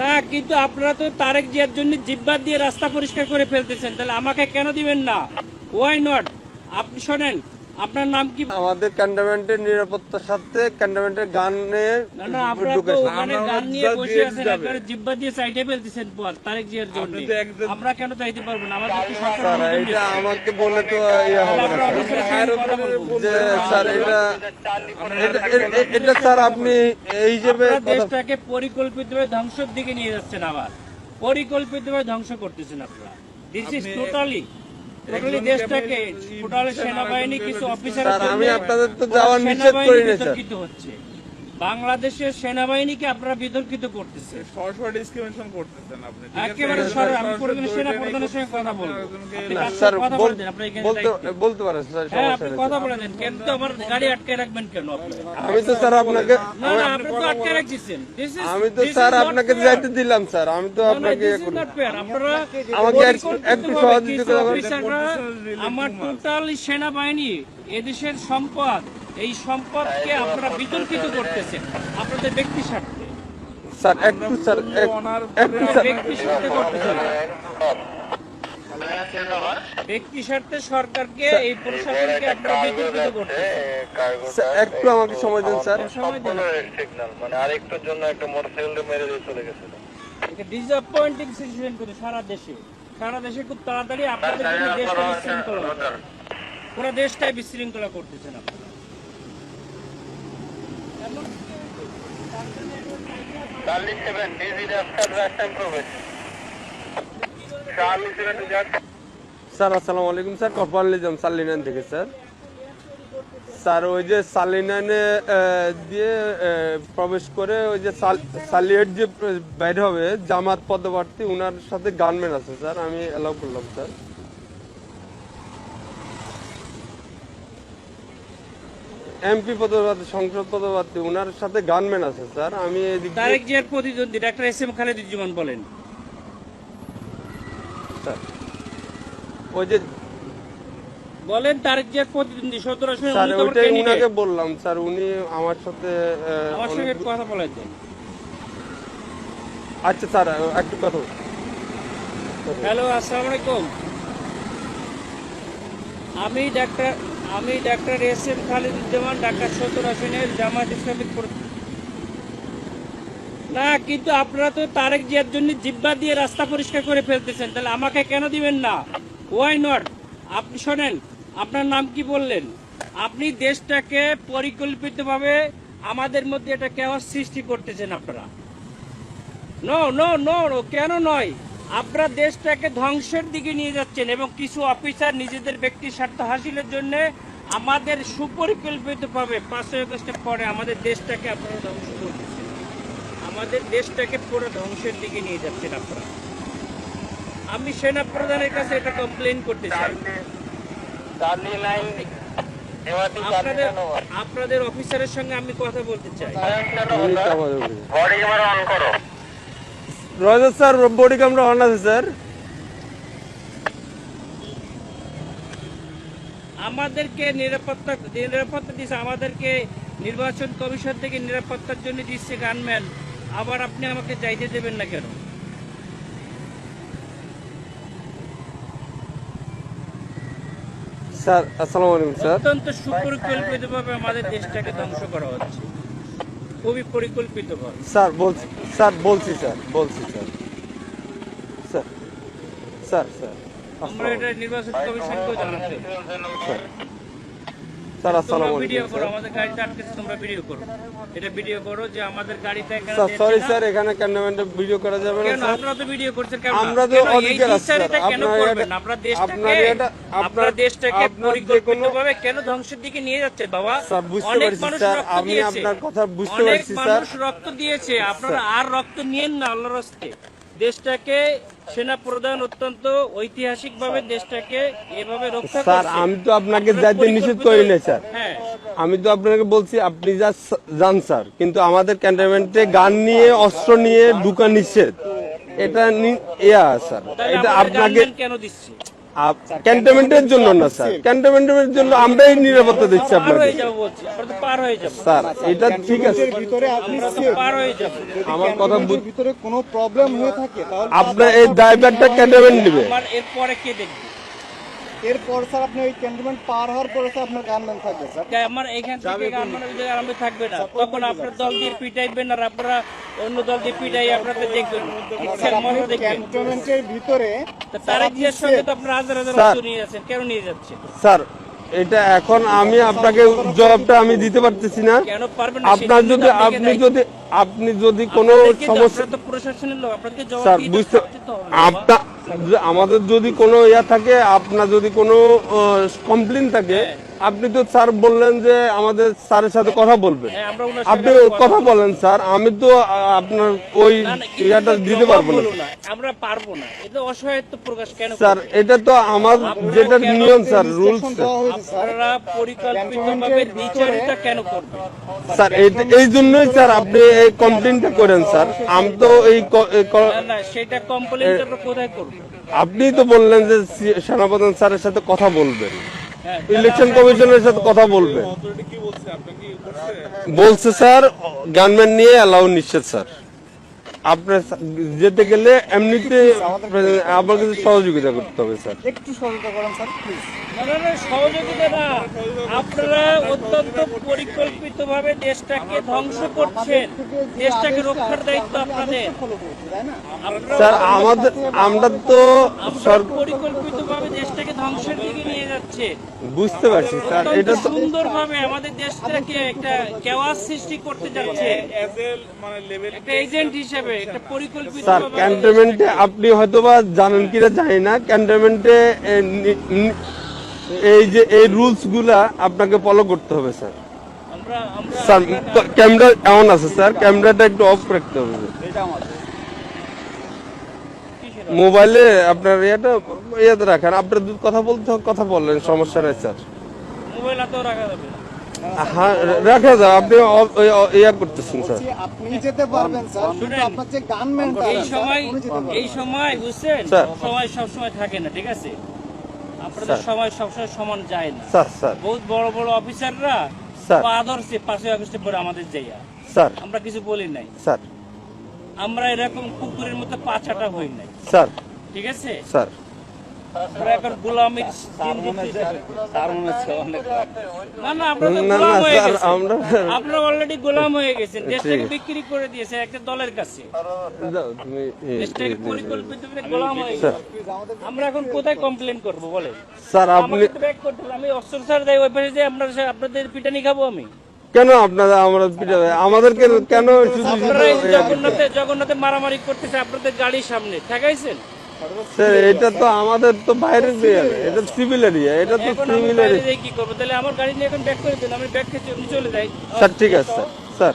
না, কিন্তু আপনারা তো তারেক জিয়ার জন্য জিব্বা দিয়ে রাস্তা পরিষ্কার করে ফেলতেছেন, তাহলে আমাকে কেন দিবেন না? Why not? আপনি শোনেন, আপনার নাম কি? আমাদের ক্যান্টনমেন্টের নিরাপত্তার সাথে ক্যান্টনমেন্টের গানে না না, আপনারা তো ওখানে গান নিয়ে বসে আছেন, আপনারা জিব্বা দিয়ে সাইডে ফেলতেছেন পর তারেক জিয়ার জন্য। আমরা কেন চাইতে পারবো না? আমাদের কি সরকার স্যার অনুমোদন এটা দিয়েছে? আমাকে বলে তো ইয়ে হবে তাহলে না আমরা অফিসের সঙ্গে কথা বলবো। যে স্যার এটা স্যার আপনি এই হিসেবে আপনারা দেশটাকে পরিকল্পিতভাবে ধ্বংসের দিকে নিয়ে যাচ্ছেন, আবার পরিকল্পিতভাবে ধ্বংস করতেছেন আপনারা। দিস ইজ টোটালি দেশটাকে টোটালি সেনাবাহিনী কিছু অফিসার স্যার আমি আপনাদের তো যাওয়ার নিষেধ করি না স্যার। বিতর্কিত হচ্ছে, বাংলাদেশের সেনাবাহিনীকে আপনারা বিতর্কিত করতেছে সরাসরি ডিসক্রিমিনেশন করতেছেন আপনি। একেবারে সরাসরি। আমি প্রয়োজনে সেনা প্রধানের সঙ্গে কথা বলবো। আপনি কার স্যার সাথে কথা বলতেন? আপনার এখানে দায়িত্ব। বলতে পারেন স্যার, হ্যাঁ, সমস্যা আপনি নেই। কথা বলে দেন। কিন্তু আমার গাড়ি আটকে রাখবেন কেন আপনি? আমি তো স্যার আপনাকে না না, আপনি তো আটকে রাখছেন। আমি তো স্যার আপনাকে যাইতে দিলাম স্যার, আমি তো আপনাকে আপনারা আমাকে একটু সহযোগিতা করুন। অফিসাররা আমার টোটাল সেনাবাহিনী এদেশের সম্পদ, এই সম্পদকে আপনারা বিতর্কিত করতেছেন আপনাদের ব্যক্তি স্বার্থে। স্যার একটু স্যার একটু স্যার ব্যক্তি স্বার্থে করতেছেন, ব্যক্তি স্বার্থে সরকারকে, এই প্রশাসনকে আপনারা বিতর্কিত করতেছেন। স্যার, একটু আমাকে সময় দিন স্যার। সময় দেন। সিগন্যাল মানে আরেকটার জন্য একটা মোটরসাইকেল মেরে দিয়ে চলে গেছিল। এটা ডিসঅ্যাপয়েন্টিং সিচুয়েশন করে সারা দেশে খুব তাড়াতাড়ি আপনাদের জন্য দেশটা বিশৃঙ্খলা হচ্ছে। পুরো দেশটাই বিশৃঙ্খলা করতেছেন আপনারা। Charlie 7, busy after last time progress. Charlie 7 to that. Sir আসসালামু আলাইকুম স্যার, কপাল নিজাম সালিনান থেকে স্যার। স্যার ওই যে সালিনানে দিয়ে প্রবেশ করে ওই যে সালিয়েট যে বাইর হবে জামাত পদপ্রার্থী, উনার সাথে গানম্যান আছে স্যার, আমি এলাও করলাম স্যার। এমপি পদপ্রার্থী, সংসদ পদপ্রার্থী, উনার সাথে গানম্যান আছে স্যার। আমি এদিক দিয়ে- তারেক জিয়ার প্রতিদ্বন্দ্বী ডাক্তার এস এম খালেদুজ্জামান বলেন। স্যার ওই যে বলেন তারেক জিয়ার প্রতিদ্বন্দ্বী 17 আসনে স্যার উন্নীতম ওইটাই উনাকে ক্যান্ডিডেট। বললাম স্যার, উনি আমার সাথে আমার সঙ্গে অনেক- কথা বলে দেন। আচ্ছা স্যার একটু কথা বলুন। হ্যালো, আসসালামু আলাইকুম। আমি ডাক্তার এস এম খালেদুজ্জামান, ঢাকা 17 আসনের জামায়াত ইসলামিক না, কিন্তু আপনারা তো তারেক জিয়ার জন্য জিব্বা দিয়ে রাস্তা পরিষ্কার করে ফেলতেছেন, তাহলে আমাকে কেন দিবেন না? Why not? আপনি শোনেন, আপনার নাম কি বললেন? আপনি দেশটাকে পরিকল্পিতভাবে আমাদের মধ্যে একটা কেওয়াস সৃষ্টি করতেছেন আপনারা। নো নো নো, কেন নয়? আপনারা দেশটাকে ধ্বংসের দিকে নিয়ে যাচ্ছেন এবং কিছু অফিসার নিজেদের ব্যক্তি স্বার্থ হাসিলের জন্য আমাদের সুপরিকল্পিতভাবে 5 আগস্টের পরে আমাদের দেশটাকে আপনারা ধ্বংস করতেছেন, আমাদের দেশটাকে পুরো ধ্বংসের দিকে নিয়ে যাচ্ছেন আপনারা। আমি সেনা প্রধানের কাছে এটা কমপ্লেইন করতে চাই। Charlie 9, আপনাদের অফিসারের সঙ্গে আমি কথা বলতে চাই। বডি ক্যামেরা অন করো। রয়েছে স্যার, বডি ক্যামেরা অন আছে স্যার। আমাদেরকে নিরাপত্তা দিচ্ছে, আমাদেরকে নির্বাচন কমিশন থেকে নিরাপত্তার জন্য দিচ্ছে গানম্যান, আবার আপনি আমাকে যাইতে দেবেন না কেন? স্যার আসসালামু আলাইকুম স্যার। অত্যন্ত সুপরিকল্পিতভাবে আমাদের দেশটাকে ধ্বংস করা হচ্ছে, খুবই পরিকল্পিতভাবে। স্যার বলছি স্যার স্যার স্যার স্যার আমরা এটা নির্বাচন কমিশনকেও জানাচ্ছি। স্যার আসসালামু তোমরা আলাইকুম ভিডিও করো, স্যার। আমাদের গাড়িতে আটকেছে, তোমরা ভিডিও করো, এটা ভিডিও করো যে আমাদের গাড়িতে এখানে স্যার দেখছে সরি না। স্যার, এখানে ক্যান্টনমেন্টে ভিডিও করা যাবে না কেন স্যার। আপনারা তো ভিডিও করছেন কেন? আমরা তো কেন এই অধিকার আছে স্যার। বিচারটা কেন আপনার করবেন? এটা- আপনারা আপনার দেশটাকে আপনার যে কোনো- পরিকল্পিতভাবে কেন ধ্বংসের দিকে নিয়ে যাচ্ছে বাবা? স্যার বুঝতে অনেক পারছি মানুষ স্যার, রক্ত আমি দিয়েছে, আপনার কথা বুঝতে অনেক পারছি স্যার। মানুষ রক্ত দিয়েছে, আপনারা আর রক্ত নিয়েন না আল্লাহর রাস্তে। দেশটাকে সেনা প্রধান অত্যন্ত ঐতিহাসিকভাবে দেশটাকে এভাবে রক্ষা স্যার করছে। আমি তো আপনাকে আপনারা যাইতে নিষেধ করি না স্যার। হ্যাঁ, আমি তো আপনাকে বলছি আপনি যান স্যার, কিন্তু আমাদের ক্যান্টনমেন্টে গান নিয়ে অস্ত্র নিয়ে ঢুকা নিষেধ, এটা স্যার, তাহলে এটা আমাদের আপনাকে গানম্যান কেন দিচ্ছে? ক্যান্টনমেন্টের জন্য না স্যার, ক্যান্টনমেন্টের জন্য আমরাই নিরাপত্তা দিচ্ছি পার আপনাকে হয়ে যাবো বলছি, আমরা তো পার হয়ে যাবো, স্যার। এটা ঠিক আছে, ভিতরে আপনি আমরা তো safe। পার হয়ে যাবো। আমার কথা ক্যান্টনমেন্টের ভিতরে কোনো প্রবলেম হয়ে থাকে তাহলে আপনার এই ড্রাইভারটা ক্যান্টনমেন্ট নেবে। আমার এরপরে কে দেখবে? এরপর স্যার আপনি ওই ক্যান্টনমেন্ট পার হওয়ার পরে স্যার আপনার গানম্যান থাকবে স্যার। আমার এখান থেকে আমার ওই জায়গায় আরম্ভ থাকবে না, তখন আপনার দল দিয়ে পিটাইবেন আর আপনারা অন্য দল দিয়ে পিটাই আপনাদের দেখবেন, ইচ্ছার মতো দেখবেন। ক্যান্টনমেন্টের ভিতরে তা তারেক জিয়ার সঙ্গে তো আপনারা হাজার হাজার স্যার। অস্ত্র নিয়ে যাচ্ছেন, কেন নিয়ে যাচ্ছে? স্যার এটা এখন আমি আপনাকে জবাবটা আমি দিতে পারতেছি না। কেন পারবেন না? আপনার যদি আপনি যদি কোনো সমস্যা, তো প্রশাসনের লোক, আপনাদেরকে জবাব স্যার দিতে বুঝতে তো হবে। আপনার আমাদের যদি কোনো ইয়া থাকে, আপনার যদি কোনো কমপ্লেন থাকে, আপনি তো স্যার বললেন যে আমাদের স্যারের সাথে কথা বলবেন, হ্যাঁ, আমরা ওনার আপনি সঙ্গে কথা বলেন স্যার। আমি তো আপনার ওই না, না, ইয়াটা কিন্তু দিতে জবাব পারবো না বলো না, আমরা পারবো না, এটা অসহায়ত্ব প্রকাশ কেন স্যার। করবেন? এটা তো আমার যেটা নিয়ম স্যার, রুলস দেওয়া হয়েছে স্যার। আপনারা পরিকল্পিতভাবে দ্বিচারিতা কেন করবেন? স্যার। এই জন্যই স্যার আপনি এই কমপ্লেনটা করেন স্যার। আমি তো না না, সেটা কমপ্লেন আমরা কোথায় করবো? আপনি তো বললেন যে সেনাপ্রধান স্যারের সাথে কথা বলবেন, হ্যাঁ, ইলেকশন কমিশনের সাথে কথা বলবেন। অথরিটি কি বলছে, আপনি কি করছে? বলছে স্যার গানম্যান নিয়ে অ্যালাউ নিশ্চিত স্যার। আপনার যেতে গেলে এমনিতে আমার কাছে সহযোগিতা করতে হবে স্যার। একটু সহযোগিতা করেন স্যার প্লিজ। না না না, সহযোগিতা না, আপনারা অত্যন্ত পরিকল্পিতভাবে দেশটাকে ধ্বংস করছেন, দেশটাকে রক্ষার দায়িত্ব আপনাদের। ফলো করছি তাই না? আপনারা স্যার আমরা তো পরিকল্পিতভাবে দেশটাকে ধ্বংসের দিকে নিয়ে যাচ্ছে, বুঝতে পারছি স্যার। এটা তো সুন্দরভাবে আমাদের দেশটাকে একটা কেওয়াস সৃষ্টি করতে যাচ্ছে, As a মানে লেভেল একটা এজেন্ট হিসেবে, একটা পরিকল্পিত স্যার ক্যান্টনমেন্টে আপনি হয়তোবা জানেন কিনা জানি না, ক্যান্টনমেন্টে এই যে এই রুলস গুলা আপনাকে ফলো করতে হবে স্যার। আমরা আমরা স্যার ক্যামেরা এমন আছে স্যার, ক্যামেরাটা একটু অফ রাখতে হবে। মোবাইলে আপনার ইয়াতে রাখেন, আপনার যদি কথা বলতে হয় কথা বললেন, সমস্যা নেই স্যার। মোবাইল হাতেও রাখা যাবে না। হ্যাঁ রাখা যায়, আপনি ইয়া করতেছেন স্যার। বলছি, আপনি যেতে পারবেন স্যার, কিন্তু আপনার যে গানম্যানটা এই সময় বুঝছেন, স্যার। সময় সব সময় থাকে না, ঠিক আছে? আপনাদের সময় সবসময় সমান যায় না। স্যার স্যার বহুত বড় বড় অফিসাররা স্যার আদর্শে 5ই আগস্টে পরে আমাদের যাইয়া, স্যার আমরা কিছু বলি নাই, স্যার আমরা এরকম কুকুরের মতো পাছাটা হই নাই, স্যার ঠিক আছে? স্যার আমরা এখন গোলামির না না, আমরা তো না গোলাম না হয়ে স্যার, গেছি, আমরা আপনারা অলরেডি গোলাম হয়ে গেছেন, দেশটাকে ঠিক আছে। বিক্রি করে দিয়েছে একটা দলের কাছে, দাও, তুমি দেশটাকে পরিকল্পিত গোলাম হয়ে গেছে। আমরা এখন কোথায় কমপ্লেন করব বলে? স্যার আপনি আমাকে তো ব্যাক করতে হবে, আমি অস্ত্র স্যার দেয় ওই পাশে যে আপনাদের পিটানি খাবো আমি? কেন আপনারা আমরা পিটাবে আমাদেরকে কেন শুধু আপনারা এই জগন্নাথে মারামারি করতেছে আপনাদের গাড়ির সামনে ঠেকাইছেন। স্যার? এটা তো আমাদের তো বাইরের এরিয়া, এটা সিভিল এরিয়া, এটা তো এখন আমি সিভিল বাইরে এরিয়া। যেয়ে কি করবো? তাহলে আমার গাড়ি নিয়ে এখন ব্যাক করে দেন, আমি ব্যাক খেয়ে চলে যাই। স্যার ঠিক আছে স্যার। স্যার